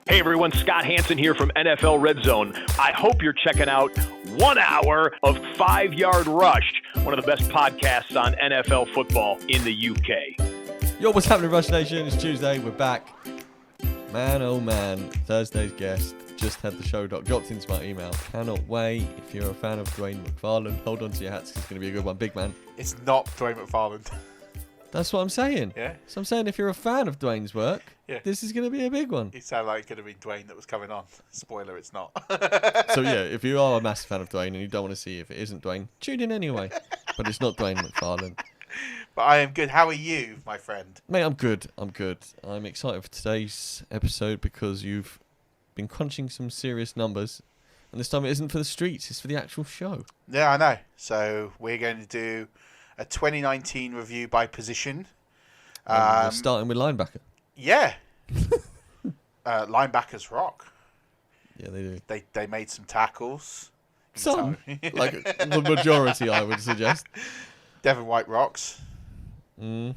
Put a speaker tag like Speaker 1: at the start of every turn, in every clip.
Speaker 1: Hey everyone, Scott Hansen here from NFL Red Zone. I hope you're checking out 1 hour of 5-Yard Rush, one of the best podcasts on NFL football in the UK.
Speaker 2: Yo, what's happening, Rush Nation? It's Tuesday, we're back. Man, oh man, Thursday's guest just had the show doc dropped into my email. Cannot wait. If you're a fan of Dwayne McFarland, hold on to your hats, it's going to be a good one. Big man.
Speaker 3: It's not Dwayne McFarland.
Speaker 2: That's what I'm saying.
Speaker 3: Yeah.
Speaker 2: So I'm saying if you're a fan of Dwayne's work, this is going to be a big one.
Speaker 3: It sounded like it could have been Dwayne that was coming on. Spoiler, it's not.
Speaker 2: So yeah, if you are a massive fan of Dwayne and you don't want to see if it isn't Dwayne, tune in anyway. But it's not Dwayne McFarland.
Speaker 3: But I am good. How are you, my friend?
Speaker 2: Mate, I'm good. I'm excited for today's episode because you've been crunching some serious numbers. And this time it isn't for the streets, it's for the actual show.
Speaker 3: Yeah, I know. So we're going to do a 2019 review by position.
Speaker 2: We're starting with linebacker.
Speaker 3: Yeah. Linebackers rock.
Speaker 2: Yeah, they do.
Speaker 3: They made some tackles.
Speaker 2: Some. Like the majority, I would suggest.
Speaker 3: Devin White rocks.
Speaker 2: Mm.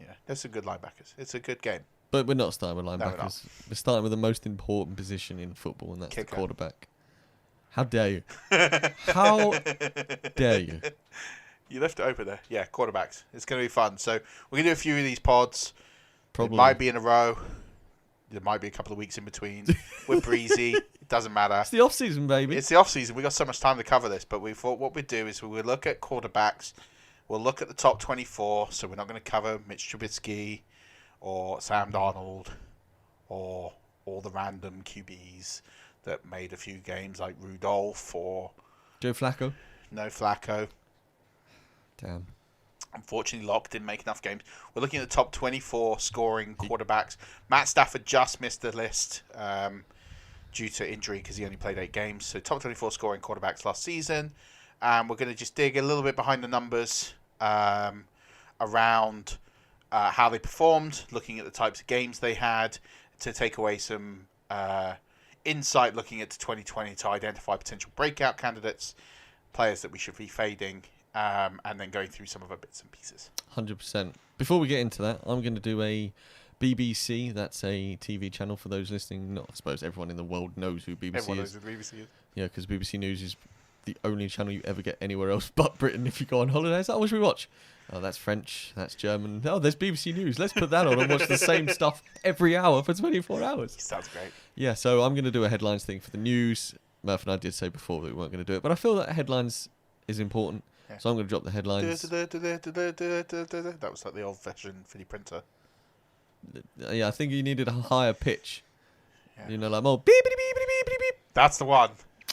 Speaker 3: Yeah, there's some good linebackers. It's a good game.
Speaker 2: But we're not starting with
Speaker 3: No,
Speaker 2: linebackers. We're starting with the most important position in football, and that's
Speaker 3: Kicker.
Speaker 2: the quarterback. How dare you? How dare you?
Speaker 3: You left it open there. Yeah, quarterbacks. It's going to be fun. So we're going to do a few of these pods.
Speaker 2: Probably.
Speaker 3: It might be in a row. There might be a couple of weeks in between. We're breezy. It doesn't matter.
Speaker 2: It's the off-season, baby.
Speaker 3: It's the off-season. We've got so much time to cover this, but we thought what we'd do is we would look at quarterbacks. We'll look at the top 24, so we're not going to cover Mitch Trubisky or Sam Darnold or all the random QBs that made a few games like Rudolph or...
Speaker 2: Joe Flacco?
Speaker 3: No Flacco.
Speaker 2: Damn.
Speaker 3: Unfortunately, Locke didn't make enough games. We're looking at the top 24 scoring quarterbacks. Matt Stafford just missed the list due to injury because he only played 8 games. So top 24 scoring quarterbacks last season. And we're going to just dig a little bit behind the numbers around how they performed, looking at the types of games they had to take away some insight, looking at 2020 to identify potential breakout candidates, players that we should be fading, and then going through some of our bits and pieces.
Speaker 2: 100%. Before we get into that, I'm going to do a BBC. That's a TV channel for those listening. Not, I suppose everyone in the world knows who BBC
Speaker 3: Everyone
Speaker 2: is.
Speaker 3: knows who BBC is.
Speaker 2: Yeah, because BBC News is the only channel you ever get anywhere else but Britain if you go on holidays. Oh, what should we watch? Oh, that's French. That's German. Oh, there's BBC News. Let's put that on and watch the same stuff every hour for 24 hours.
Speaker 3: Sounds great.
Speaker 2: Yeah, so I'm going to do a headlines thing for the news. Murf and I did say before that we weren't going to do it, but I feel that headlines is important. Yeah. So I'm going to drop the headlines.
Speaker 3: That was like the old version for the printer.
Speaker 2: Yeah, I think you needed a higher pitch.
Speaker 3: Yeah.
Speaker 2: You know, like more beep, beep, beep, beep, beep, beep.
Speaker 3: That's the one.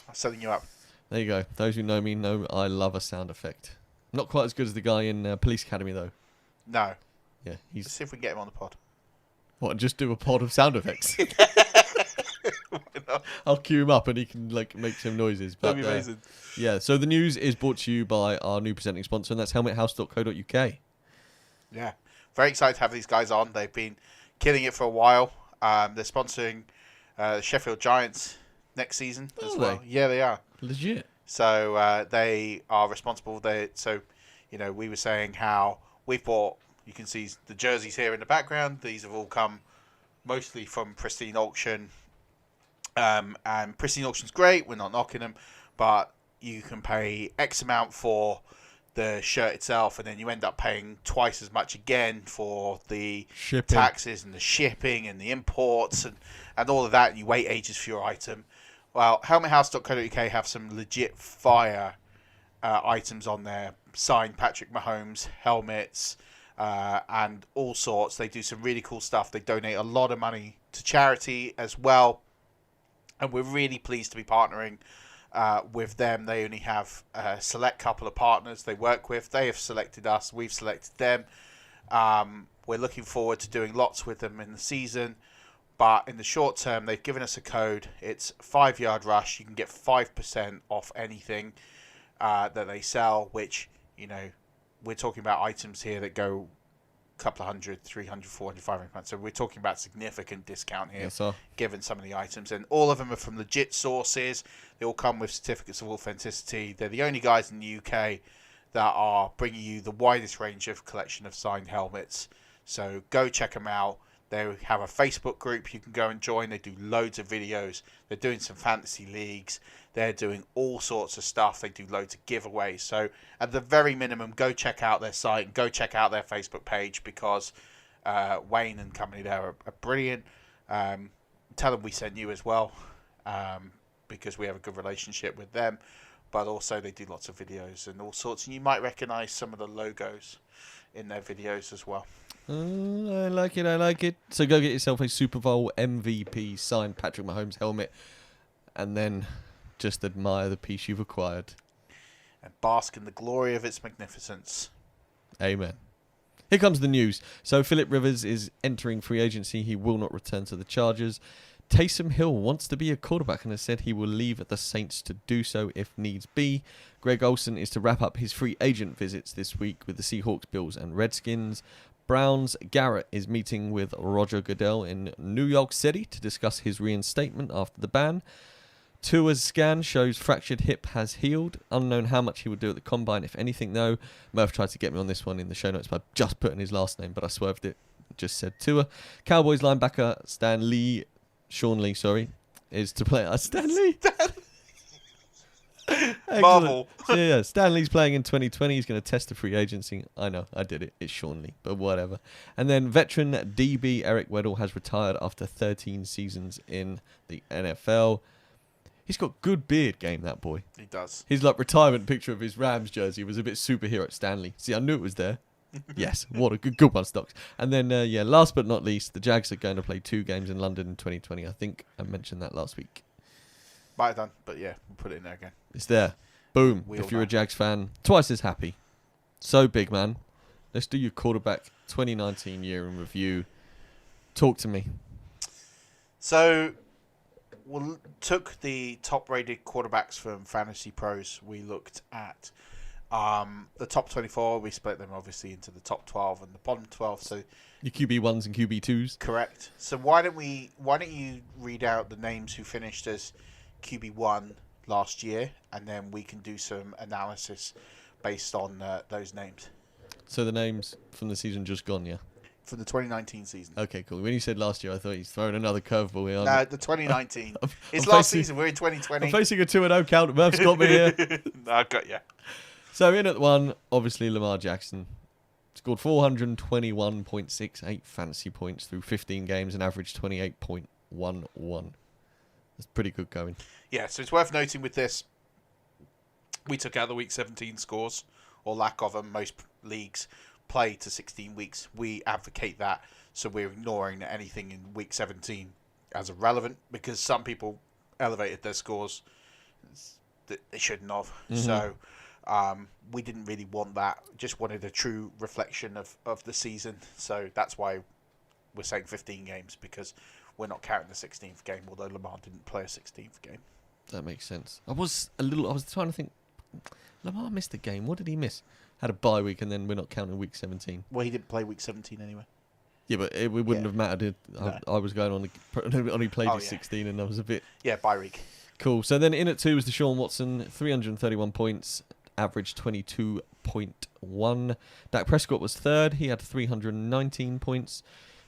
Speaker 3: I'm setting you up.
Speaker 2: There you go. Those who know me know I love a sound effect. Not quite as good as the guy in Police Academy, though.
Speaker 3: No.
Speaker 2: Yeah,
Speaker 3: Let's see if we can get him on the pod.
Speaker 2: What, just do a pod of sound effects?
Speaker 3: Why not?
Speaker 2: I'll cue him up and he can like make some noises. But,
Speaker 3: That'd be amazing.
Speaker 2: Yeah, so the news is brought to you by our new presenting sponsor, and that's helmethouse.co.uk.
Speaker 3: Yeah. Very excited to have these guys on. They've been killing it for a while. They're sponsoring the Sheffield Giants next season as well. Yeah, they are.
Speaker 2: Legit.
Speaker 3: So they are responsible. We were saying how we've bought, you can see the jerseys here in the background. These have all come mostly from Pristine Auction. And Pristine Auction's great. We're not knocking them. But you can pay X amount for the shirt itself, and then you end up paying twice as much again for the
Speaker 2: shipping,
Speaker 3: taxes and the shipping and the imports and all of that, and you wait ages for your item. Well, helmethouse.co.uk have some legit fire items on there. Signed Patrick Mahomes helmets and all sorts. They do some really cool stuff. They donate a lot of money to charity as well. And we're really pleased to be partnering with them. They only have a select couple of partners they work with. They have selected us. We've selected them. We're looking forward to doing lots with them in the season. But in the short term, they've given us a code. It's 5-Yard Rush. You can get 5% off anything that they sell, which, you know, we're talking about items here that go a couple of hundred, 300, 400, 500 pounds. So we're talking about significant discount here,
Speaker 2: yes, sir,
Speaker 3: given some of the items. And all of them are from legit sources. They all come with certificates of authenticity. They're the only guys in the UK that are bringing you the widest range of collection of signed helmets. So go check them out. They have a Facebook group you can go and join. They do loads of videos. They're doing some fantasy leagues. They're doing all sorts of stuff. They do loads of giveaways. So at the very minimum, go check out their site and go check out their Facebook page, because Wayne and company there are brilliant. Tell them we sent you as well, because we have a good relationship with them. But also they do lots of videos and all sorts. And you might recognise some of the logos in their videos as well.
Speaker 2: I like it. So go get yourself a Super Bowl MVP signed Patrick Mahomes helmet, and then just admire the piece you've acquired.
Speaker 3: And bask in the glory of its magnificence.
Speaker 2: Amen. Here comes the news. So Phillip Rivers is entering free agency. He will not return to the Chargers. Taysom Hill wants to be a quarterback and has said he will leave at the Saints to do so if needs be. Greg Olsen is to wrap up his free agent visits this week with the Seahawks, Bills and Redskins. Browns Garrett is meeting with Roger Goodell in New York City to discuss his reinstatement after the ban. Tua's scan shows fractured hip has healed. Unknown how much he will do at the combine, if anything, though. Murf tried to get me on this one in the show notes by just putting his last name, but I swerved it. Just said Tua. Cowboys linebacker Sean Lee, is to play. Stan Lee?
Speaker 3: Marvel.
Speaker 2: Yeah, Stan Lee's playing in 2020. He's going to test the free agency. I know, I did it. It's Sean Lee, but whatever. And then veteran DB Eric Weddle has retired after 13 seasons in the NFL. He's got good beard game, that boy.
Speaker 3: He does.
Speaker 2: His retirement picture of his Rams jersey was a bit superhero Stanley. See, I knew it was there. Yes, what a good one, Stocks. And then, last but not least, the Jags are going to play 2 games in London in 2020. I think I mentioned that last week.
Speaker 3: Might have done, but yeah, we'll put it in there again.
Speaker 2: It's there. Boom. If you're a Jags fan, twice as happy. So, big man, let's do your quarterback 2019 year in review. Talk to me.
Speaker 3: So, we took the top-rated quarterbacks from Fantasy Pros. We looked at the top 24. We split them obviously into the top 12 and the bottom 12. So
Speaker 2: your QB1s and QB2s.
Speaker 3: Correct. So why don't you read out the names who finished as QB1 last year, and then we can do some analysis based on those names. So
Speaker 2: the names from the season just gone, yeah?
Speaker 3: From the 2019 season.
Speaker 2: Okay, cool. When you said last year, I thought he's throwing another curveball here.
Speaker 3: No, the 2019. It's last season. We're in 2020.
Speaker 2: I'm facing a 2-0 count. Murph's got me here.
Speaker 3: No, I got you.
Speaker 2: So in at 1, obviously Lamar Jackson. Scored 421.68 fantasy points through 15 games and averaged 28.11. That's pretty good going.
Speaker 3: Yeah, so it's worth noting with this, we took out the Week 17 scores, or lack of them. Most leagues play to 16 weeks. We advocate that, so we're ignoring anything in Week 17 as irrelevant, because some people elevated their scores that they shouldn't have. Mm-hmm. So we didn't really want that. Just wanted a true reflection of the season. So that's why we're saying 15 games, because we're not counting the 16th game, although Lamar didn't play a 16th game.
Speaker 2: That makes sense. I was trying to think, Lamar missed a game. What did he miss? Had a bye week, and then we're not counting Week 17.
Speaker 3: Well, he didn't play Week 17 anyway.
Speaker 2: Yeah, but it wouldn't have mattered.
Speaker 3: No.
Speaker 2: I was going on, only played his 16, and I was a bit...
Speaker 3: Yeah, bye week.
Speaker 2: Cool. So then in at 2 was Deshaun Watson, 331 points, average 22.1. Dak Prescott was third. He had 319 points,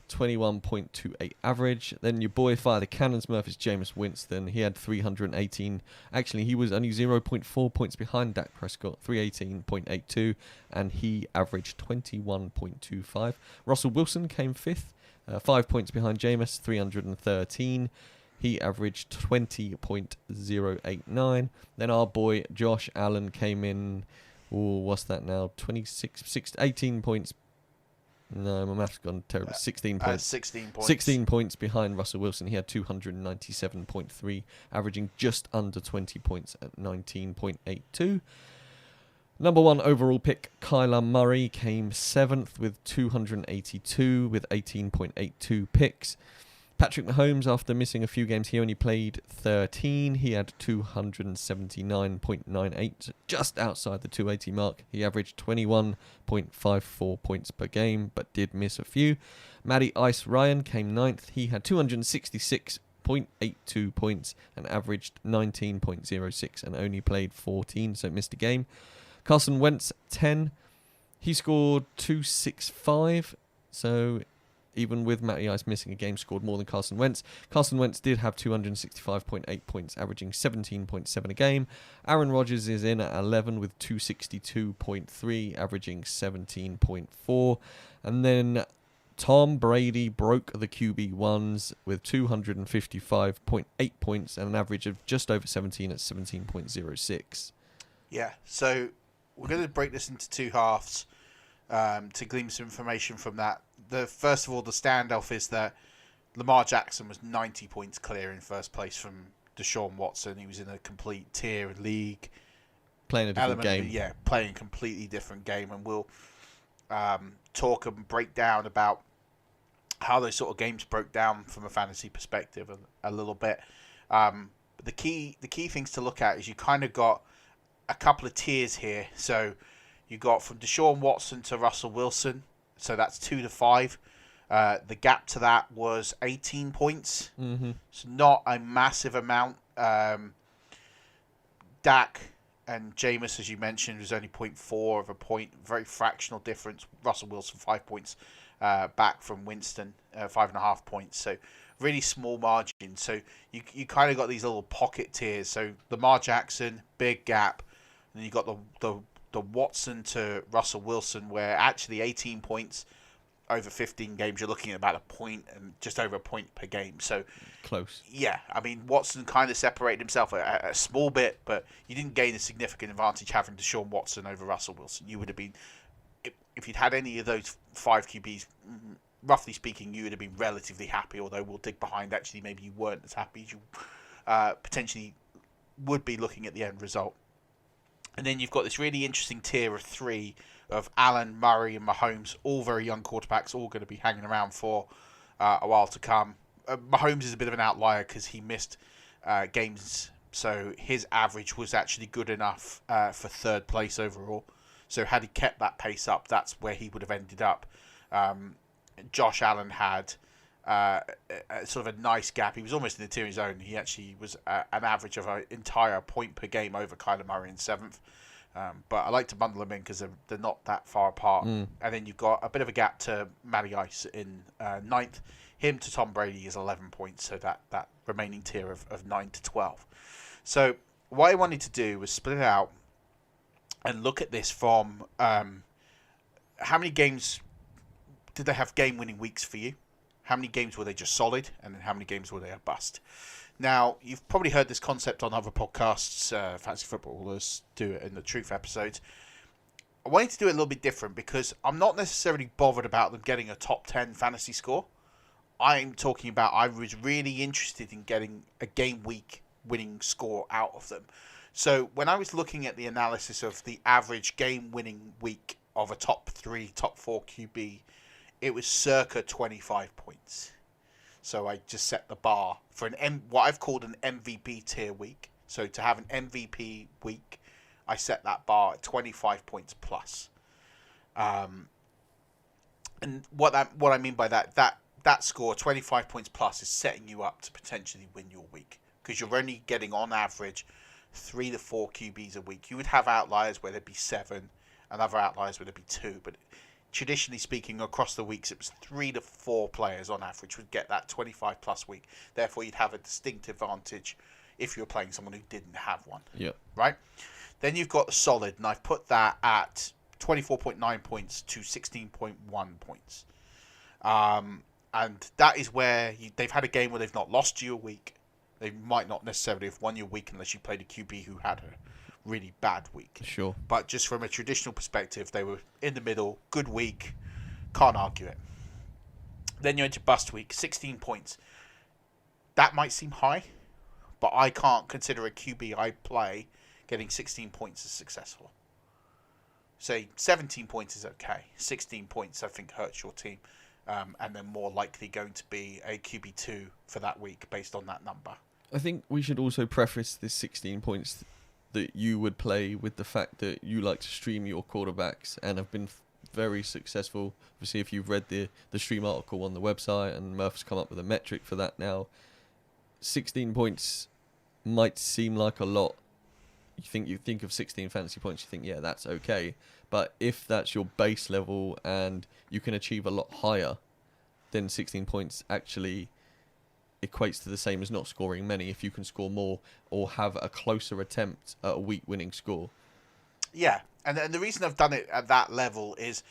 Speaker 2: 21.28 average. Then your boy Fire the Cannons Murph is Jameis Winston. He had 318. Actually, he was only 0.4 points behind Dak Prescott, 318.82, and he averaged 21.25. Russell Wilson came 5th, 5 points behind Jameis, 313. He averaged 20.089. Then our boy Josh Allen came in, what's that now? 18 points. No, my math's gone terrible. 16 points.
Speaker 3: 16 points.
Speaker 2: 16 points behind Russell Wilson. He had 297.3, averaging just under 20 points at 19.82. Number 1 overall pick, Kyler Murray, came 7th with 282 with 18.82 picks. Patrick Mahomes, after missing a few games, he only played 13. He had 279.98, just outside the 280 mark. He averaged 21.54 points per game, but did miss a few. Matty Ice Ryan came 9th. He had 266.82 points and averaged 19.06 and only played 14, so missed a game. Carson Wentz, 10. He scored 265, so even with Matty Ice missing a game, scored more than Carson Wentz. Carson Wentz did have 265.8 points, averaging 17.7 a game. Aaron Rodgers is in at 11 with 262.3, averaging 17.4. And then Tom Brady broke the QB1s with 255.8 points and an average of just over 17 at 17.06.
Speaker 3: Yeah, so we're going to break this into two halves to glean some information from that. First of all, the standoff is that Lamar Jackson was 90 points clear in first place from Deshaun Watson. He was in a complete tier and league.
Speaker 2: Playing a different game.
Speaker 3: Yeah, playing a completely different game. And we'll talk and break down about how those sort of games broke down from a fantasy perspective a little bit. But the key things to look at is you kind of got a couple of tiers here. So you got from Deshaun Watson to Russell Wilson. So that's 2 to 5. The gap to that was 18 points.
Speaker 2: Mm-hmm.
Speaker 3: It's not a massive amount. Dak and Jameis, as you mentioned, was only 0.4 of a point. Very fractional difference. Russell Wilson, 5 points back from Winston, 5.5 points. So really small margin. So you kind of got these little pocket tiers. So Lamar Jackson, big gap. And then you got the Watson to Russell Wilson, where actually 18 points over 15 games, you're looking at about a point and just over a point per game. So
Speaker 2: close. Yeah,
Speaker 3: I mean, Watson kind of separated himself a small bit, but you didn't gain a significant advantage having Deshaun Watson over Russell Wilson. You would have been, if you'd had any of those 5 QBs, roughly speaking, you would have been relatively happy, although we'll dig behind. Actually, maybe you weren't as happy as you potentially would be looking at the end result. And then you've got this really interesting tier of 3 of Allen, Murray, and Mahomes, all very young quarterbacks, all going to be hanging around for a while to come. Mahomes is a bit of an outlier because he missed games, so his average was actually good enough for 3rd place overall. So had he kept that pace up, that's where he would have ended up. Josh Allen had sort of a nice gap. He was almost in the tier of his own. He actually was an average of an entire point per game over Kyler Murray in 7th. But I like to bundle them in because they're not that far apart. And then you've got a bit of a gap to Matty Ice in 9th. Him to Tom Brady is 11 points, so that remaining tier of 9 to 12. So what I wanted to do was split it out and look at this from how many games did they have game-winning weeks for you? How many games were they just solid? And then how many games were they a bust? Now, you've probably heard this concept on other podcasts. Fantasy Footballers do it in the Truth episodes. I wanted to do it a little bit different because I'm not necessarily bothered about them getting a top 10 fantasy score. I'm talking about I was really interested in getting a game week winning score out of them. So when I was looking at the analysis of the average game winning week of a top 3, top 4 QB, it was circa 25 points. So I just set the bar for what I've called an MVP tier week. So to have an MVP week, I set that bar at 25 points plus. And what I mean by that score, 25 points plus, is setting you up to potentially win your week. Because you're only getting, on average, 3 to 4 QBs a week. You would have outliers where there'd be 7 and other outliers where there'd be 2. But traditionally speaking, across the weeks, it was 3 to 4 players on average would get that 25 plus week. Therefore, you'd have a distinct advantage if you were playing someone who didn't have one.
Speaker 2: Yeah.
Speaker 3: Right? Then you've got the solid, and I've put that at 24.9 points to 16.1 points. And that is where they've had a game where they've not lost you a week. They might not necessarily have won your week unless you played a QB who had a really bad week.
Speaker 2: Sure.
Speaker 3: But just from a traditional perspective, they were in the middle, good week, can't argue it. Then you're into bust week, 16 points. That might seem high, but I can't consider a QB I play getting 16 points as successful. Say 17 points is okay. 16 points I think hurts your team. And then more likely going to be a QB2 for that week based on that number.
Speaker 2: I think we should also preface this 16 points that you would play with the fact that you like to stream your quarterbacks and have been very successful. Obviously, if you've read the stream article on the website, and Murf's come up with a metric for that now, 16 points might seem like a lot. You think of 16 fantasy points, you think, yeah, that's okay. But if that's your base level and you can achieve a lot higher, then 16 points actually equates to the same as not scoring many if you can score more or have a closer attempt at a weak winning score.
Speaker 3: Yeah, and the reason I've done it at that level is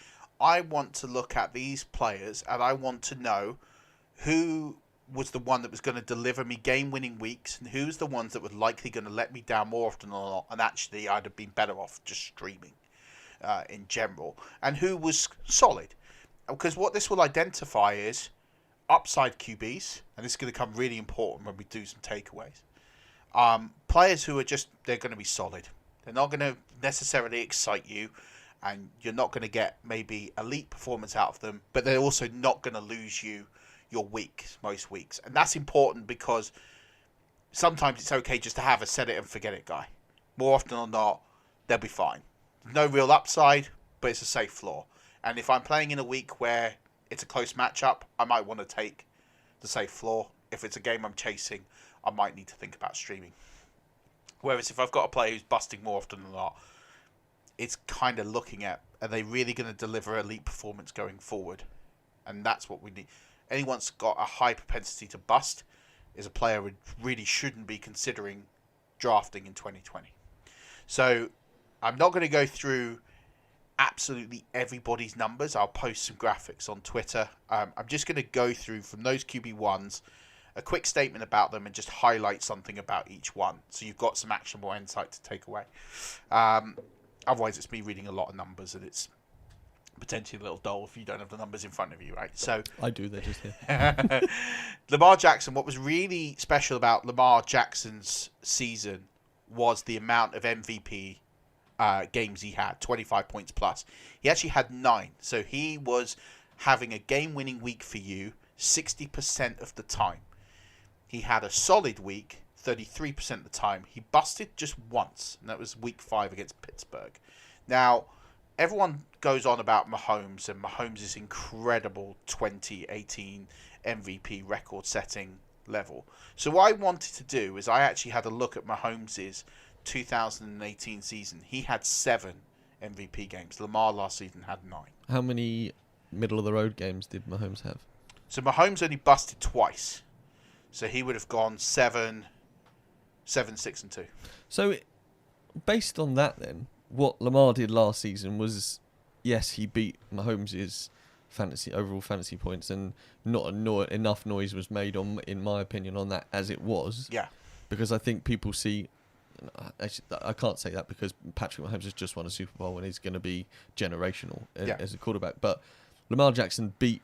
Speaker 3: I want to look at these players and I want to know who was the one that was going to deliver me game-winning weeks and who's the ones that were likely going to let me down more often than not, and actually I'd have been better off just streaming in general, and who was solid. Because what this will identify is upside QBs, and this is going to come really important when we do some takeaways. Players who are they're going to be solid. They're not going to necessarily excite you, and you're not going to get maybe elite performance out of them, but they're also not going to lose you your weeks, most weeks. And that's important because sometimes it's okay just to have a set it and forget it guy. More often than not, they'll be fine. No real upside, but it's a safe floor. And if I'm playing in a week where it's a close matchup, I might want to take the safe floor. If it's a game I'm chasing, I might need to think about streaming. Whereas if I've got a player who's busting more often than not, it's kind of looking at, are they really going to deliver elite performance going forward? And that's what we need. Anyone that's got a high propensity to bust is a player who really shouldn't be considering drafting in 2020. So I'm not going to go through absolutely everybody's numbers. I'll post some graphics on Twitter. I'm just going to go through from those QB1s a quick statement about them and just highlight something about each one. So you've got some actionable insight to take away. Otherwise, it's me reading a lot of numbers and it's potentially a little dull if you don't have the numbers in front of you, right? So
Speaker 2: I do, they're just here.
Speaker 3: Lamar Jackson, what was really special about Lamar Jackson's season was the amount of MVP games he had, 25 points plus. He actually had 9. So he was having a game-winning week for you 60% of the time. He had a solid week 33% of the time. He busted just once, and that was week 5 against Pittsburgh. Now, everyone goes on about Mahomes and Mahomes' incredible 2018 MVP record-setting level. So what I wanted to do is I actually had a look at Mahomes' 2018 season. He had 7 MVP games. Lamar last season had 9.
Speaker 2: How many middle-of-the-road games did Mahomes have?
Speaker 3: So Mahomes only busted twice. So he would have gone 7, 6, and 2.
Speaker 2: So based on that then, what Lamar did last season was, yes, he beat Mahomes' overall fantasy points, and not enough noise was made on, in my opinion, on that as it was.
Speaker 3: Yeah.
Speaker 2: Because I think people see, actually, I can't say that because Patrick Mahomes has just won a Super Bowl and he's going to be generational as a quarterback. But Lamar Jackson beat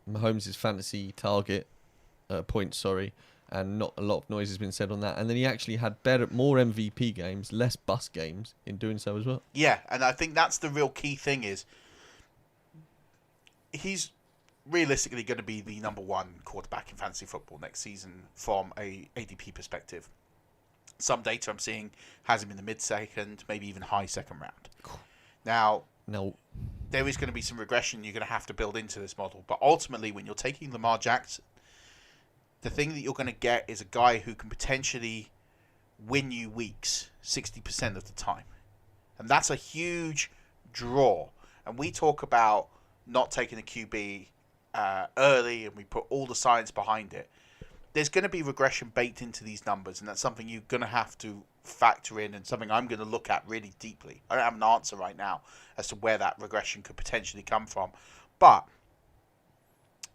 Speaker 2: Mahomes' fantasy target points, and not a lot of noise has been said on that. And then he actually had more MVP games, less bust games in doing so as well.
Speaker 3: Yeah, and I think that's the real key thing is he's realistically going to be the number 1 quarterback in fantasy football next season from a ADP perspective. Some data I'm seeing has him in the mid-second, maybe even high second round. Now, there is going to be some regression you're going to have to build into this model. But ultimately, when you're taking Lamar Jackson, the thing that you're going to get is a guy who can potentially win you weeks 60% of the time. And that's a huge draw. And we talk about not taking the QB early, and we put all the science behind it. There's going to be regression baked into these numbers, and that's something you're going to have to factor in, and something I'm going to look at really deeply. I don't have an answer right now as to where that regression could potentially come from. But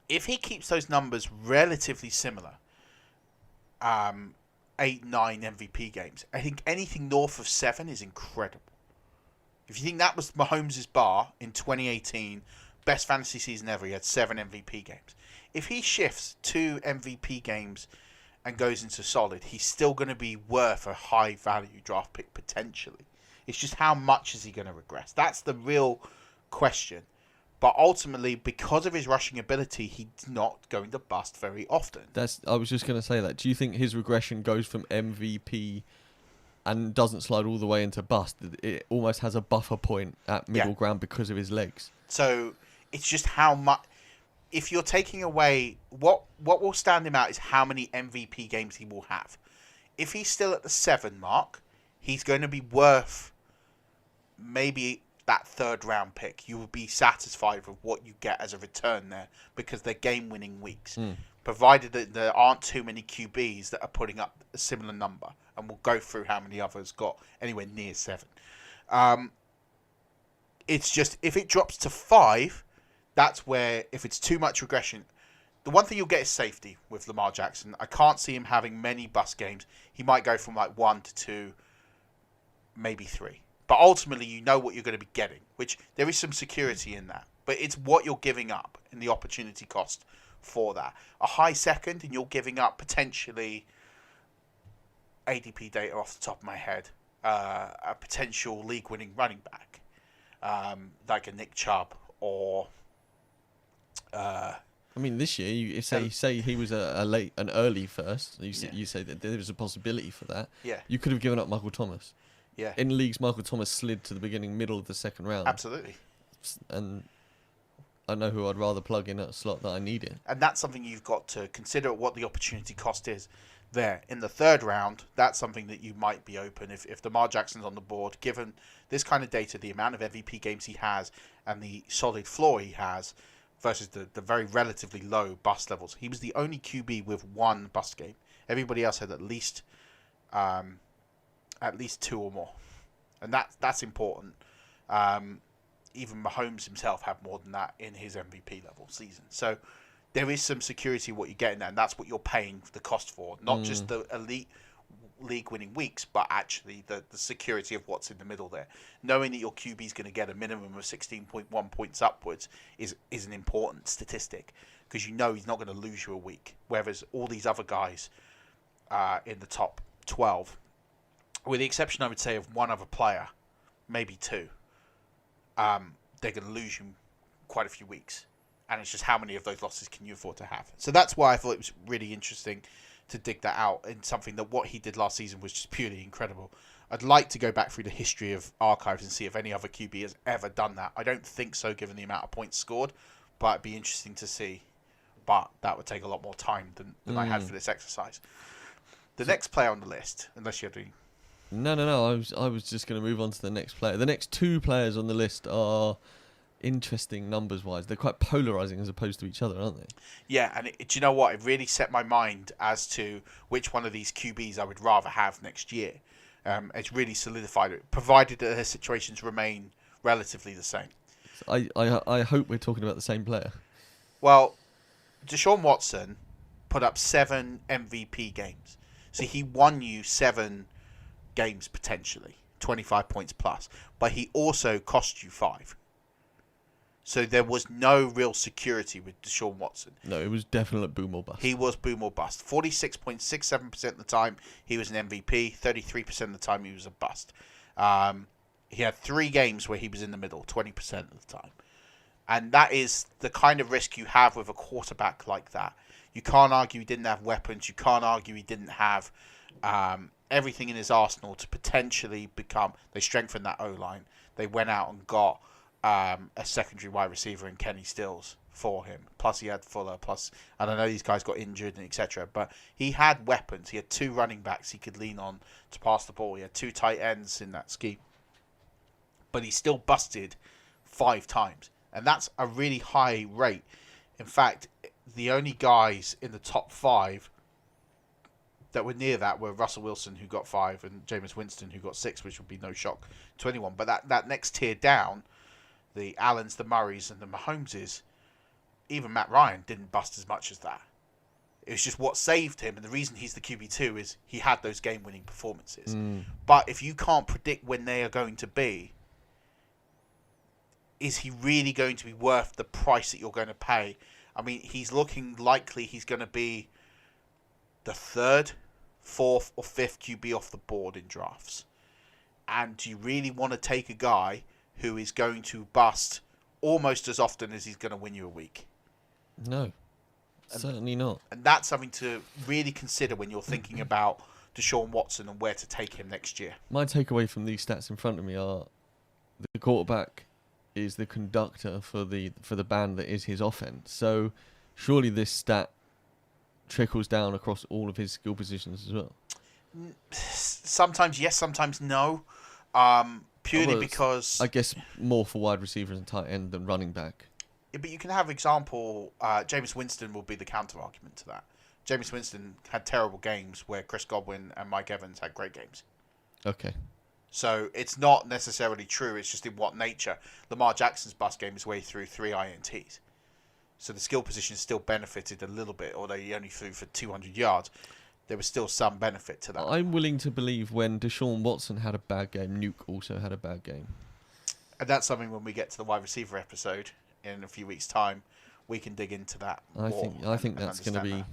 Speaker 3: if he keeps those numbers relatively similar, 8, 9 MVP games, I think anything north of 7 is incredible. If you think that was Mahomes' bar in 2018, best fantasy season ever, he had 7 MVP games. If he shifts 2 MVP games and goes into solid, he's still going to be worth a high value draft pick potentially. It's just how much is he going to regress? That's the real question. But ultimately, because of his rushing ability, he's not going to bust very often.
Speaker 2: I was just going to say that. Do you think his regression goes from MVP and doesn't slide all the way into bust? It almost has a buffer point at middle ground because of his legs.
Speaker 3: So it's just how much. If you're taking away what will stand him out is how many MVP games he will have. If he's still at the 7 mark, he's going to be worth maybe that third round pick. You will be satisfied with what you get as a return there because they're game winning weeks. Provided that there aren't too many QBs that are putting up a similar number, and we'll go through how many others got anywhere near 7. It's just, if it drops to 5, that's where, if it's too much regression, the one thing you'll get is safety with Lamar Jackson. I can't see him having many bust games. He might go from like 1 to 2, maybe 3. But ultimately, you know what you're going to be getting, which there is some security in that. But it's what you're giving up in the opportunity cost for that. A high second, and you're giving up potentially ADP data off the top of my head, a potential league-winning running back, like a Nick Chubb or.
Speaker 2: I mean, this year you say he was an early first. You say that there was a possibility for that.
Speaker 3: Yeah.
Speaker 2: You could have given up Michael Thomas.
Speaker 3: Yeah.
Speaker 2: In leagues, Michael Thomas slid to the middle of the second round.
Speaker 3: Absolutely.
Speaker 2: And I know who I'd rather plug in at a slot that I need in.
Speaker 3: And that's something you've got to consider, what the opportunity cost is there. In the third round, that's something that you might be open. If Lamar Jackson's on the board, given this kind of data, the amount of MVP games he has and the solid floor he has versus the very relatively low bust levels. He was the only QB with 1 bust game. Everybody else had at least 2 or more. And that's important. Even Mahomes himself had more than that in his MVP level season. So there is some security what you get in there, and that's what you're paying the cost for. Not just the elite league-winning weeks, but actually the security of what's in the middle there. Knowing that your QB is going to get a minimum of 16.1 points upwards is an important statistic, because you know he's not going to lose you a week. Whereas all these other guys in the top 12, with the exception, I would say, of one other player, maybe 2, they're going to lose you quite a few weeks. And it's just how many of those losses can you afford to have? So that's why I thought it was really interesting to dig that out in something that what he did last season was just purely incredible. I'd like to go back through the history of archives and see if any other QB has ever done that. I don't think so, given the amount of points scored, but it'd be interesting to see. But that would take a lot more time than I had for this exercise. The next player on the list, unless you have any...
Speaker 2: No. I was just going to move on to the next player. The next 2 players on the list are interesting numbers-wise. They're quite polarizing as opposed to each other, aren't they? Yeah,
Speaker 3: and do you know what? It really set my mind as to which one of these QBs I would rather have next year. It's really solidified it, provided that their situations remain relatively the same.
Speaker 2: I hope we're talking about the same player.
Speaker 3: Well, Deshaun Watson put up 7 MVP games. So he won you 7 games potentially, 25 points plus. But he also cost you 5. So there was no real security with Deshaun Watson.
Speaker 2: No, it was definitely boom or bust.
Speaker 3: He was boom or bust. 46.67% of the time he was an MVP. 33% of the time he was a bust. He had 3 games where he was in the middle, 20% of the time. And that is the kind of risk you have with a quarterback like that. You can't argue he didn't have weapons. You can't argue he didn't have everything in his arsenal to potentially become... They strengthened that O-line. They went out and got a secondary wide receiver in Kenny Stills for him. Plus he had Fuller. Plus, and I know these guys got injured and etc. But he had weapons. He had 2 running backs he could lean on to pass the ball. He had 2 tight ends in that scheme. But he still busted 5 times. And that's a really high rate. In fact, the only guys in the top 5 that were near that were Russell Wilson, who got 5, and Jameis Winston, who got 6, which would be no shock to anyone. But that next tier down, the Allens, the Murrays, and the Mahomeses, even Matt Ryan didn't bust as much as that. It was just what saved him, and the reason he's the QB2 is he had those game-winning performances. But if you can't predict when they are going to be, is he really going to be worth the price that you're going to pay? I mean, he's looking likely he's going to be the 3rd, 4th, or 5th QB off the board in drafts. And do you really want to take a guy who is going to bust almost as often as he's going to win you a week?
Speaker 2: No, certainly not.
Speaker 3: And that's something to really consider when you're thinking about Deshaun Watson and where to take him next year.
Speaker 2: My takeaway from these stats in front of me are the quarterback is the conductor for the band that is his offense. So surely this stat trickles down across all of his skill positions as well.
Speaker 3: Sometimes yes, sometimes no. Purely because...
Speaker 2: I guess more for wide receivers and tight end than running back.
Speaker 3: Yeah, but you can have example... Jameis Winston will be the counter-argument to that. Jameis Winston had terrible games where Chris Godwin and Mike Evans had great games.
Speaker 2: Okay.
Speaker 3: So it's not necessarily true. It's just in what nature. Lamar Jackson's bust game is where he threw 3 INTs. So the skill position still benefited a little bit, although he only threw for 200 yards. There was still some benefit to that.
Speaker 2: I'm willing to believe when Deshaun Watson had a bad game, Nuke also had a bad game.
Speaker 3: And that's something when we get to the wide receiver episode in a few weeks' time, we can dig into that more.
Speaker 2: I think that's going to be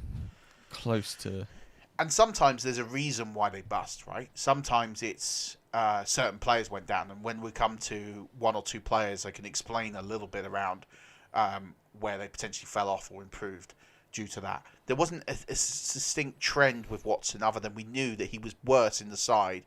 Speaker 2: close to...
Speaker 3: And sometimes there's a reason why they bust, right? Sometimes it's certain players went down. And when we come to 1 or 2 players, I can explain a little bit around where they potentially fell off or improved due to that. There wasn't a distinct trend with Watson other than we knew that he was worse in the side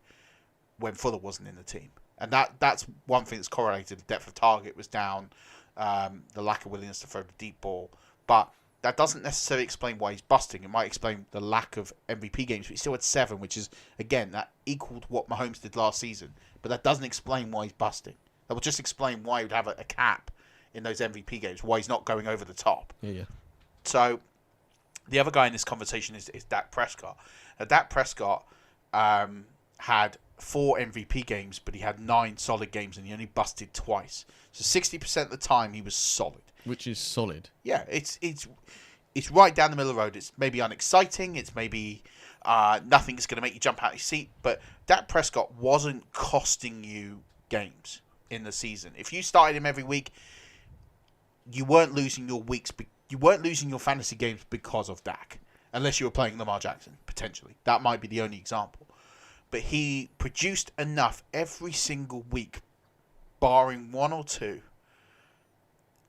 Speaker 3: when Fuller wasn't in the team. And that's one thing that's correlated. The depth of target was down, the lack of willingness to throw the deep ball. But that doesn't necessarily explain why he's busting. It might explain the lack of MVP games, but he still had 7, which is, again, that equaled what Mahomes did last season. But that doesn't explain why he's busting. That will just explain why he would have a cap in those MVP games, why he's not going over the top.
Speaker 2: Yeah.
Speaker 3: So the other guy in this conversation is Dak Prescott. Now, Dak Prescott had 4 MVP games, but he had 9 solid games, and he only busted twice. So 60% of the time he was solid.
Speaker 2: Which is solid.
Speaker 3: Yeah, it's right down the middle of the road. It's maybe unexciting. It's maybe nothing that's going to make you jump out of your seat. But Dak Prescott wasn't costing you games in the season. If you started him every week, you weren't losing your weeks. You weren't losing your fantasy games because of Dak, unless you were playing Lamar Jackson, potentially. That might be the only example. But he produced enough every single week, barring 1 or 2,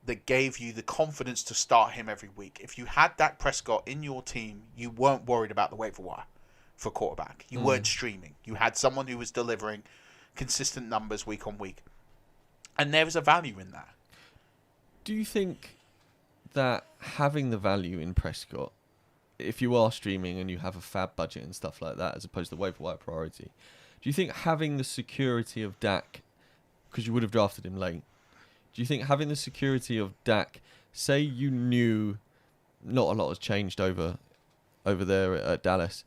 Speaker 3: that gave you the confidence to start him every week. If you had Dak Prescott in your team, you weren't worried about the waiver wire for quarterback. You weren't streaming. You had someone who was delivering consistent numbers week on week. And there was a value in that.
Speaker 2: Do you think that having the value in Prescott, if you are streaming and you have a fab budget and stuff like that, as opposed to waiver wire priority, do you think having the security of Dak, because you would have drafted him late, do you think having the security of Dak, say you knew not a lot has changed over there at Dallas,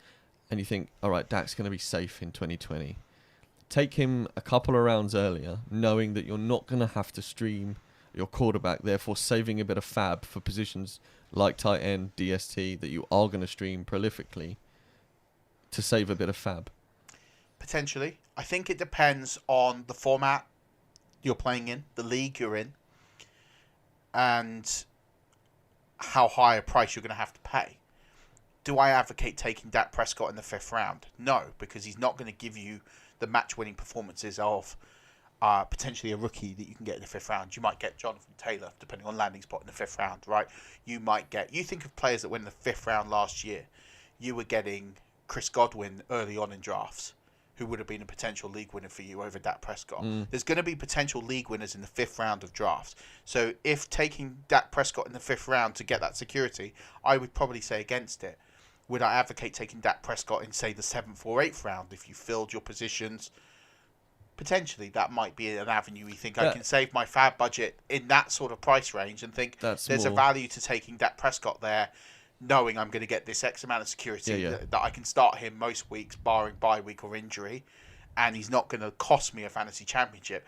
Speaker 2: and you think, all right, Dak's going to be safe in 2020, take him a couple of rounds earlier, knowing that you're not going to have to stream your quarterback, therefore saving a bit of fab for positions like tight end, DST, that you are going to stream prolifically to save a bit of fab?
Speaker 3: Potentially. I think it depends on the format you're playing in, the league you're in, and how high a price you're going to have to pay. Do I advocate taking Dak Prescott in the 5th round? No, because he's not going to give you the match-winning performances of potentially a rookie that you can get in the 5th round. You might get Jonathan Taylor, depending on landing spot in the 5th round, right? You think of players that went in the 5th round last year. You were getting Chris Godwin early on in drafts, who would have been a potential league winner for you over Dak Prescott. There's going to be potential league winners in the 5th round of drafts. So if taking Dak Prescott in the 5th round to get that security, I would probably say against it. Would I advocate taking Dak Prescott in, say, the 7th or 8th round if you filled your positions? Potentially, that might be an avenue you think I can save my fab budget in that sort of price range and think there's a value to taking Dak Prescott there, knowing I'm going to get this X amount of security that I can start him most weeks, barring bye week or injury, and he's not going to cost me a fantasy championship.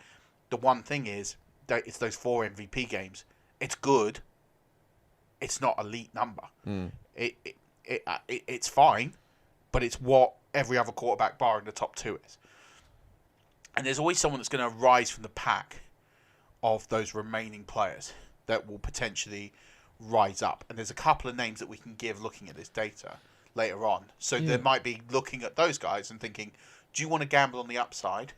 Speaker 3: The one thing is that it's those 4 MVP games. It's good. It's not elite number. It's fine, but it's what every other quarterback barring the top 2 is. And there's always someone that's going to rise from the pack of those remaining players that will potentially rise up. And there's a couple of names that we can give looking at this data later on. So there might be looking at those guys and thinking, do you want to gamble on the upside?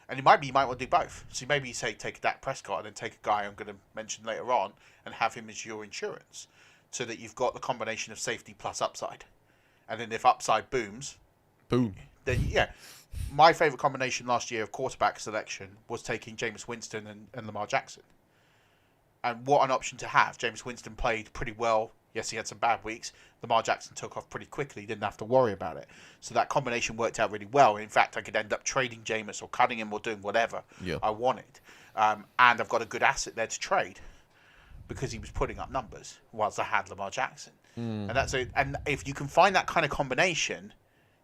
Speaker 3: And you might want to do both. So maybe you say take a Dak Prescott and then take a guy I'm going to mention later on and have him as your insurance, so that you've got the combination of safety plus upside. And then if upside booms,
Speaker 2: boom.
Speaker 3: Then my favourite combination last year of quarterback selection was taking Jameis Winston and Lamar Jackson. And what an option to have. Jameis Winston played pretty well. He Yes, he had some bad weeks. Lamar Jackson took off pretty quickly. Didn't have to worry about it. So that combination worked out really well. In fact, I could end up trading Jameis or cutting him or doing whatever I wanted. And I've got a good asset there to trade because he was putting up numbers whilst I had Lamar Jackson. And that's it. And if you can find that kind of combination,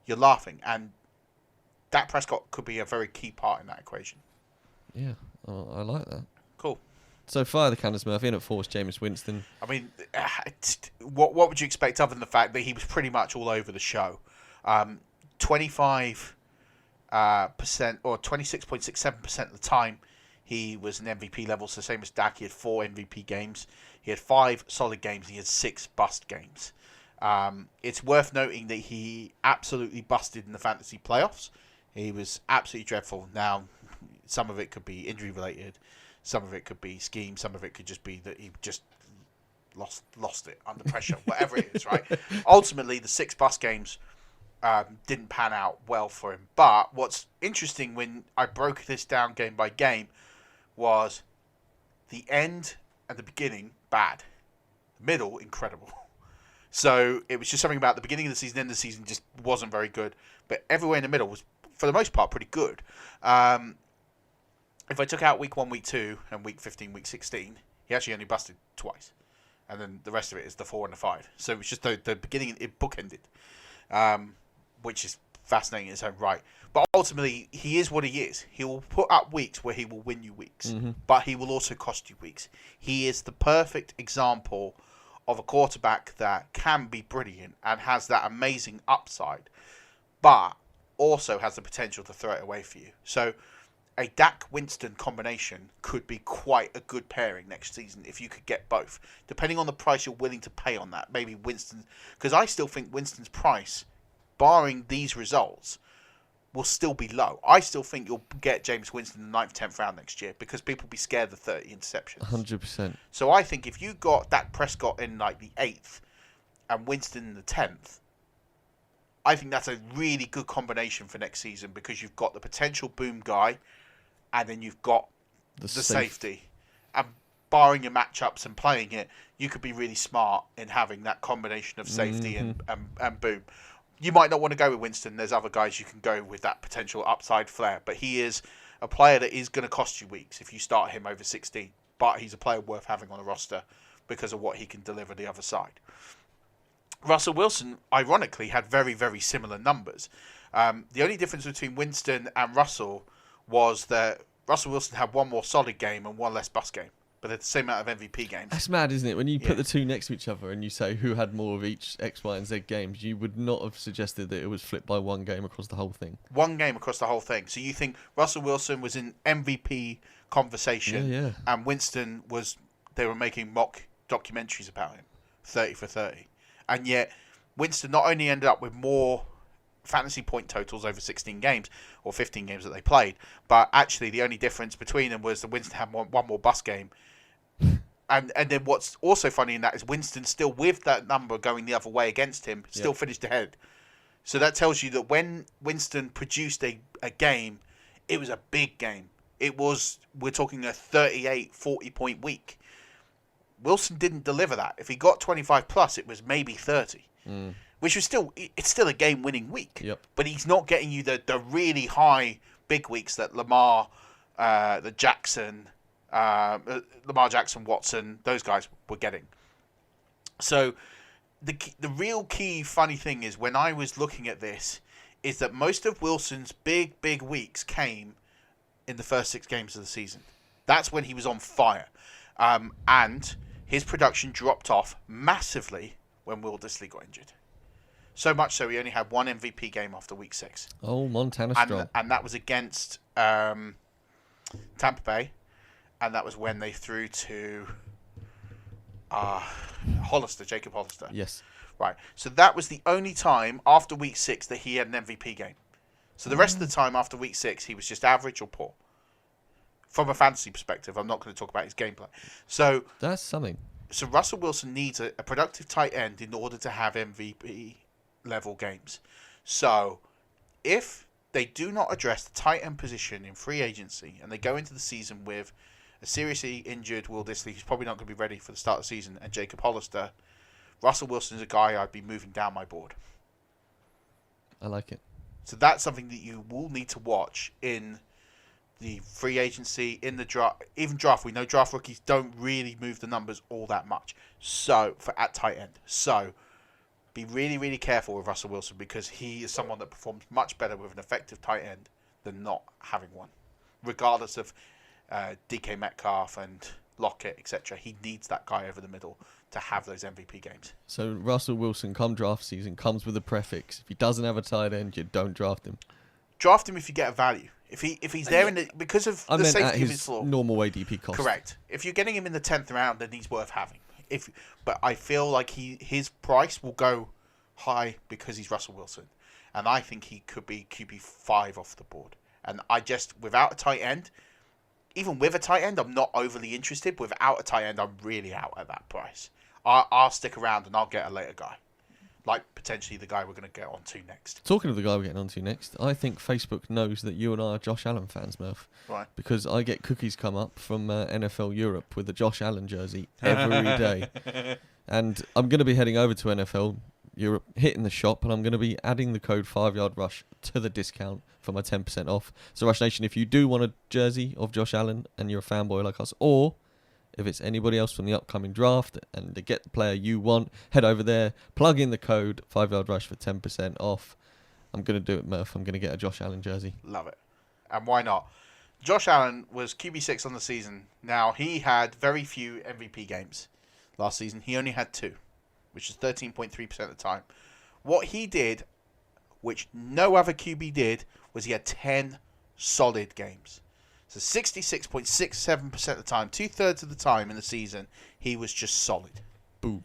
Speaker 3: you're laughing. And Dak Prescott could be a very key part in that equation.
Speaker 2: Yeah, I like that.
Speaker 3: Cool.
Speaker 2: So fire the cannons, Murf. In at 4 is Jameis Winston.
Speaker 3: I mean, what would you expect other than the fact that he was pretty much all over the show? 25% or 26.67% of the time he was an MVP level, so same as Dak. He had 4 MVP games. He had 5 solid games. He had 6 bust games. It's worth noting that he absolutely busted in the fantasy playoffs. He was absolutely dreadful. Now, some of it could be injury related. Some of it could be scheme. Some of it could just be that he just lost it under pressure. Whatever it is, right? Ultimately, the 6 bust games didn't pan out well for him. But what's interesting when I broke this down game by game was the end and the beginning bad, the middle incredible. So it was just something about the beginning of the season, end of the season just wasn't very good. But everywhere in the middle was, for the most part, pretty good. If I took out week 1, week 2, and week 15, week 16, he actually only busted twice. And then the rest of it is the 4 and the 5. So it was just the beginning, it bookended, which is fascinating in its own right. But ultimately, he is what he is. He will put up weeks where he will win you weeks, but he will also cost you weeks. He is the perfect example of a quarterback that can be brilliant and has that amazing upside, but also has the potential to throw it away for you. So a Dak-Winston combination could be quite a good pairing next season if you could get both, depending on the price you're willing to pay on that. Maybe Winston, because I still think Winston's price, barring these results, will still be low. I still think you'll get Jameis Winston in the 9th, 10th round next year because people will be scared of 30 interceptions.
Speaker 2: 100%.
Speaker 3: So I think if you got Dak Prescott in like the 8th and Winston in the 10th, I think that's a really good combination for next season because you've got the potential boom guy and then you've got the safety. And barring your matchups and playing it, you could be really smart in having that combination of safety and boom. You might not want to go with Winston. There's other guys you can go with that potential upside flair. But he is a player that is going to cost you weeks if you start him over 16. But he's a player worth having on a roster because of what he can deliver the other side. Russell Wilson, ironically, had very, very similar numbers. The only difference between Winston and Russell was that Russell Wilson had 1 more solid game and 1 less bust game. But they're the same amount of MVP games.
Speaker 2: That's mad, isn't it? When you put the two next to each other and you say who had more of each X, Y, and Z games, you would not have suggested that it was flipped by 1 game across the whole thing.
Speaker 3: 1 game across the whole thing. So you think Russell Wilson was in MVP conversation and Winston was, they were making mock documentaries about him, 30 for 30. And yet Winston not only ended up with more fantasy point totals over 16 games or 15 games that they played, but actually the only difference between them was that Winston had 1 more bust game. And then what's also funny in that is Winston still with that number going the other way against him, still finished ahead. So that tells you that when Winston produced a game, it was a big game. It was, we're talking a 38, 40 point week. Wilson didn't deliver that. If he got 25 plus, it was maybe 30. Which was it's still a game winning week. But he's not getting you the really high big weeks that Lamar Jackson, Watson, those guys were getting. So the real key funny thing is when I was looking at this is that most of Wilson's big weeks came in the first 6 games of the season. That's when he was on fire. And his production dropped off massively when Will Dissly got injured. So much so he only had 1 MVP game after week 6.
Speaker 2: Oh, Montana strong.
Speaker 3: And that was against Tampa Bay. And that was when they threw to Jacob Hollister.
Speaker 2: Yes.
Speaker 3: Right. So that was the only time after week 6 that he had an MVP game. So the rest of the time after week 6, he was just average or poor. From a fantasy perspective, I'm not going to talk about his gameplay. So
Speaker 2: that's something.
Speaker 3: So Russell Wilson needs a productive tight end in order to have MVP level games. So if they do not address the tight end position in free agency and they go into the season with a seriously injured Will Dissly, who's probably not going to be ready for the start of the season, and Jacob Hollister Russell Wilson is a guy I'd be moving down my board.
Speaker 2: I like it.
Speaker 3: So that's something that you will need to watch in the free agency, in the draft, even draft. We know draft rookies don't really move the numbers all that much. So at tight end, so be really, really careful with Russell Wilson because he is someone that performs much better with an effective tight end than not having one, regardless of DK Metcalf and Lockett, etc. He needs that guy over the middle to have those MVP games.
Speaker 2: So Russell Wilson, come draft season, comes with a prefix. If he doesn't have a tight end, you don't draft him.
Speaker 3: Draft him if you get a value. If he's there in the, because of the safety of his floor.
Speaker 2: Normal ADP cost.
Speaker 3: Correct. If you're getting him in the 10th round, then he's worth having. But I feel like his price will go high because he's Russell Wilson, and I think he could be QB5 off the board. And I just, without a tight end, even with a tight end, I'm not overly interested. Without a tight end, I'm really out at that price. I'll stick around and I'll get a later guy, like potentially the guy we're going to get onto next.
Speaker 2: Talking of the guy we're getting onto next, I think Facebook knows that you and I are Josh Allen fans, Murf.
Speaker 3: Right.
Speaker 2: Because I get cookies come up from NFL Europe with the Josh Allen jersey every day. And I'm going to be heading over to NFL Europe, hitting the shop, and I'm going to be adding the code 5yard rush to the discount for my 10% off. So Rush Nation, if you do want a jersey of Josh Allen and you're a fanboy like us, or if it's anybody else from the upcoming draft and to get the player you want, head over there, plug in the code 5yard rush for 10% off. I'm going to do it, Murph. I'm going to get a Josh Allen jersey.
Speaker 3: Love it. And why not? Josh Allen was QB6 on the season. Now, he had very few MVP games last season. He only had 2, which is 13.3% of the time. What he did, which no other QB did, was he had 10 solid games. So 66.67% of the time, 2/3 of the time in the season, he was just solid.
Speaker 2: Boom.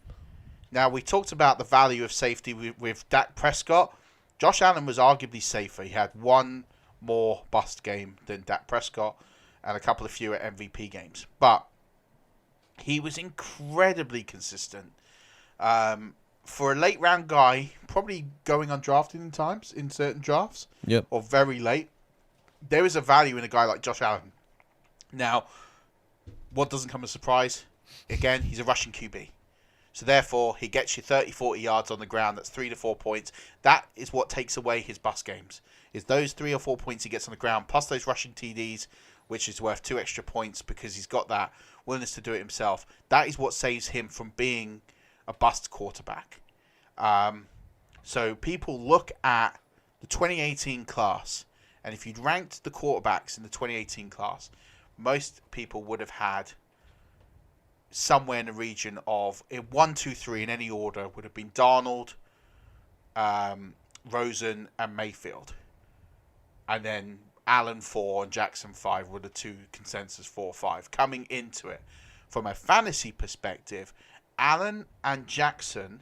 Speaker 3: Now, we talked about the value of safety with Dak Prescott. Josh Allen was arguably safer. He had one more bust game than Dak Prescott and a couple of fewer MVP games. But he was incredibly consistent. For a late round guy, probably going undrafted in times, in certain drafts,
Speaker 2: yep,
Speaker 3: or very late, there is a value in a guy like Josh Allen. Now, what doesn't come as a surprise? Again, he's a rushing QB. So therefore, he gets you 30, 40 yards on the ground. That's 3 to 4 points. That is what takes away his bust games. Is those 3 or 4 points he gets on the ground, plus those rushing TDs, which is worth 2 extra points because he's got that willingness to do it himself. That is what saves him from being a bust quarterback. So people look at the 2018 class, and if you'd ranked the quarterbacks in the 2018 class, most people would have had somewhere in the region of 1, 2, 3 in any order would have been Darnold, Rosen, and Mayfield. And then Allen 4 and Jackson 5 were the 2 consensus 4, 5. Coming into it, from a fantasy perspective, Allen and Jackson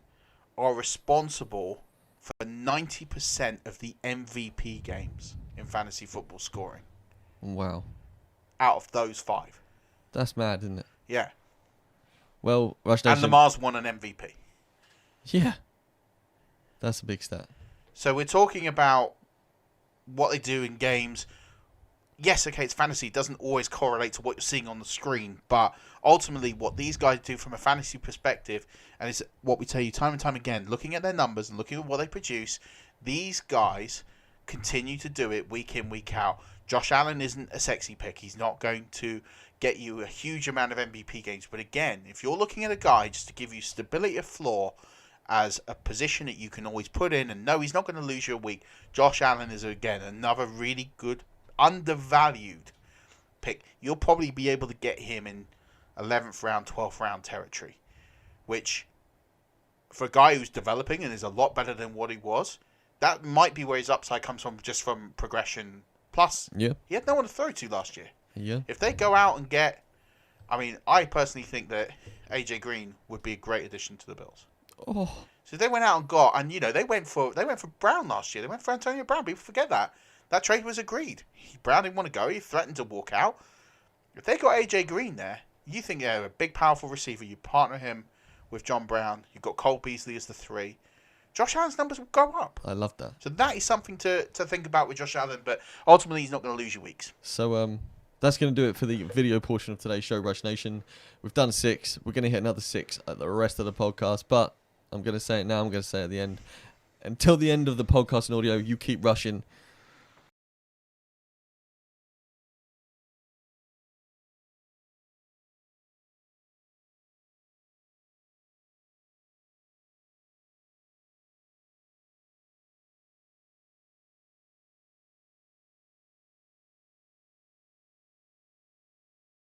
Speaker 3: are responsible for 90% of the MVP games in fantasy football scoring.
Speaker 2: Wow.
Speaker 3: Out of those 5.
Speaker 2: That's mad, isn't it?
Speaker 3: Yeah.
Speaker 2: Well, Rush Nation...
Speaker 3: And Lamar's won an MVP.
Speaker 2: Yeah. That's a big stat.
Speaker 3: So we're talking about what they do in games. Yes, okay, it's fantasy. It doesn't always correlate to what you're seeing on the screen. But ultimately, what these guys do from a fantasy perspective, and it's what we tell you time and time again, looking at their numbers and looking at what they produce, these guys continue to do it week in, week out. Josh Allen isn't a sexy pick. He's not going to get you a huge amount of MVP games. But again, if you're looking at a guy just to give you stability of floor as a position that you can always put in and know he's not going to lose you a week, Josh Allen is, again, another really good, undervalued pick. You'll probably be able to get him in 11th round, 12th round territory, which for a guy who's developing and is a lot better than what he was, that might be where his upside comes from, just from progression. Plus,
Speaker 2: yeah,
Speaker 3: he had no one to throw to last year.
Speaker 2: Yeah.
Speaker 3: If they go out and get, I mean, I personally think that AJ Green would be a great addition to the Bills.
Speaker 2: Oh.
Speaker 3: So they went out and got, and you know, they went for Brown last year. They went for Antonio Brown. People forget that. That trade was agreed. Brown didn't want to go. He threatened to walk out. If they got AJ Green there, you think they're a big, powerful receiver. You partner him with John Brown. You've got Cole Beasley as the 3. Josh Allen's numbers will go up.
Speaker 2: I love that.
Speaker 3: So that is something to think about with Josh Allen, but ultimately he's not going to lose you weeks.
Speaker 2: So that's going to do it for the video portion of today's show, Rush Nation. We've done 6. We're going to hit another 6 at the rest of the podcast, but I'm going to say it now. I'm going to say it at the end. Until the end of the podcast and audio, you keep rushing.